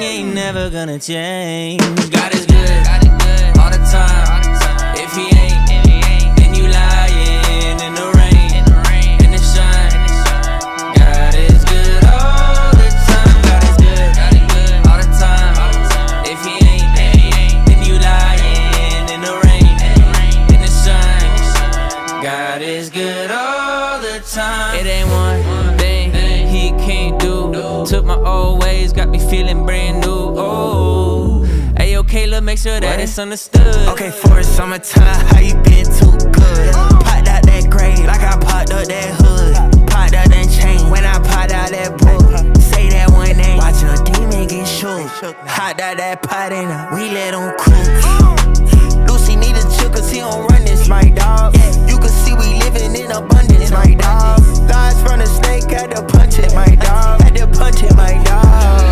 ain't never gonna change. God is good all the time. If he ain't, then you lying in the rain, in the sun. God is good all the time. God is good all the time. If he ain't, then you lying in the rain, in the sun. God is good all the time. It ain't one thing he can't do. Took my old ways, got me feeling brand new. Oh, hey, okay, look, make sure that it's understood. Okay, for it's summertime, how you been too good? Popped out that grade like I popped up that hood. Popped out that chain when I popped out that book. Say that one name, watch a demon get shook. Hopped out that pot and we let him cook. Lucy need a chill cause he don't run this, my dog. You can see we living in abundance, my dog. Lies from the snake, had to punch it, my dog. Had to punch it, my dog.